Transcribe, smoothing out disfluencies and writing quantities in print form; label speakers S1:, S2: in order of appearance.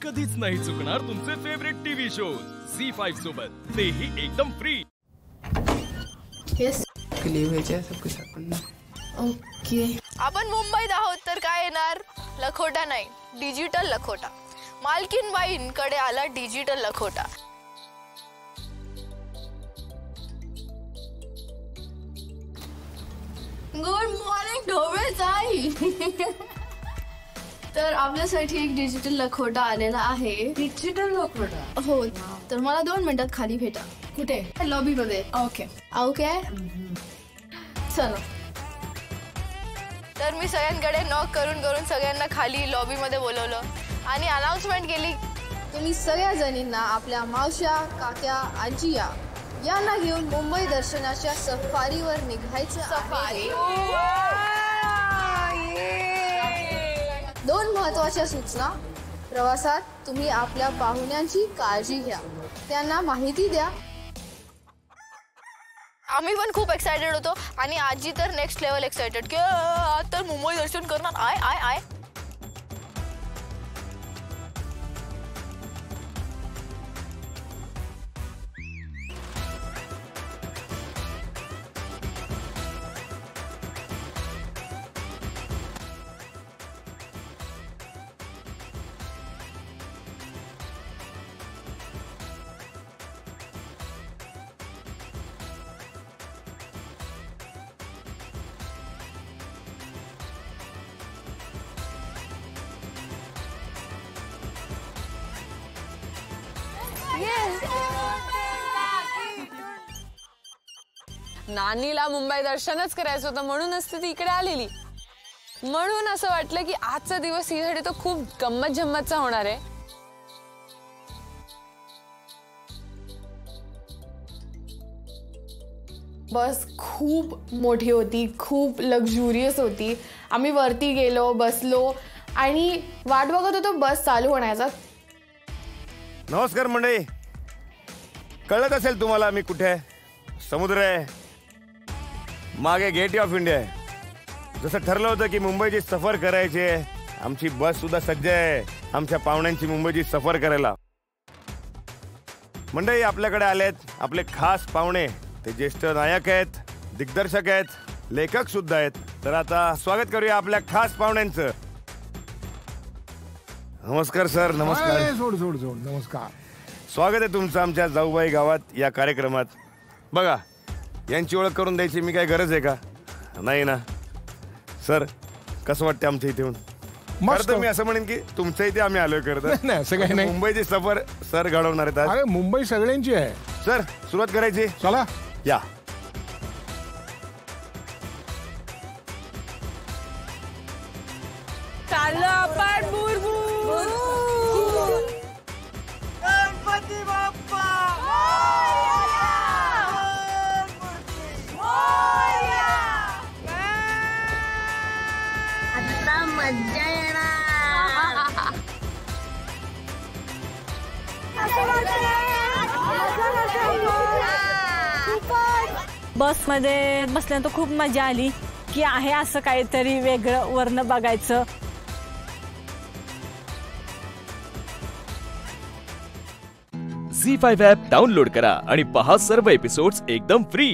S1: कधीच नाही चुकणार तुमचे फेवरेट टीव्ही शोज झी5 सोबत, तेही एकदम फ्री।
S2: यस
S3: क्लियर व्हायचे सब कुछ आपण।
S2: ओके,
S4: आपण मुंबईत आहोत तर काय येणार? लखोटा नाही, डिजिटल लखोटा। मालकीन बाईंकडे आला digital Lakhota. Good morning Dhoble ताई। तर आपल्यासाठी एक डिजिटल लखोटा आलेला आहे।
S2: डिजिटल लखोटा?
S4: हो, तर मला 2 मिनिटात खाली भेटा।
S2: कुठे?
S4: लॉबी मध्ये। ओके ओके, चलो। तर मी सगळ्यांकडे नॉक करून करून सगळ्यांना खाली लॉबी मध्ये बोलवलं आणि अनाउन्समेंट केली, तुम्ही सगळ्या जणींना आपल्या मावश्या, काक्या, आजीया यांना घेऊन मुंबई दर्शनाच्या सफारीवर निघायचं आहे। 2 महत्त्वाच्या सूचना। प्रवासात तुम्ही आपल्या पाहुण्यांची काळजी घ्या, त्यांना माहिती द्या। आम्ही पण खूप एक्साइटेड होतो आणि आजी तर नेक्स्ट लेवल एक्साइटेड की तर मुंबई दर्शन करणार। आय आय आय
S5: नानीला मुंबई दर्शनच करायचं होतं म्हणूनच ती इकडे आलेली। म्हणून असं वाटलं की आजचा दिवस हिसाठी तो खूप गंमत जम्मतचा होणार आहे।
S2: बस खूप मोठी होती, खूप लक्झुरियस होती। आम्ही वरती गेलो, बसलो आणि वाट बघत होतो बस चालू होण्याचा।
S6: नमस्कार मंडळी, कळत असेल तुम्हाला मी कुठे आहे? समुद्र आहे, मागे गेट ऑफ इंडिया आहे। जसं ठरलं होतं की मुंबईची सफर करायची आहे, आमची बस सुद्धा सज्ज आहे आमच्या पाहुण्यांची मुंबईची सफर करायला। मंडळी, आपल्याकडे आलेत आपले खास पाहुणे। ते ज्येष्ठ नायक आहेत, दिग्दर्शक आहेत, लेखक सुद्धा आहेत। तर आता स्वागत करूया आपल्या खास पाहुण्यांचं। नमस्कार सर। नमस्कार।
S7: सोड नमस्कार।
S6: स्वागत आहे तुमचं आमच्या जाऊबाई गावात या कार्यक्रमात। बघा, यांची ओळख करून द्यायची मी काय गरज आहे का? नाही ना सर, कसं वाटतं आमच्या इथे येऊन?
S7: मस्त।
S6: मी असं म्हणेन की तुमच्या इथे आम्ही आलोय करत
S7: नाही, असं काही नाही।
S6: मुंबईची सफर सर घडवणार आहेत आज।
S7: अरे मुंबई सगळ्यांची आहे
S6: सर, सुरुवात करायची,
S7: चला
S6: या।
S5: चाललो आपण
S8: गणपती बाप्पा आता मज्जा येणार।
S9: बस मध्ये बसल्यानंतर खूप मजा आली की आहे असं काहीतरी वेगळं वर्ण बघायचं।
S1: झी5 ॲप डाउनलोड करा आणि पहा सर्व एपिसोड्स एकदम फ्री।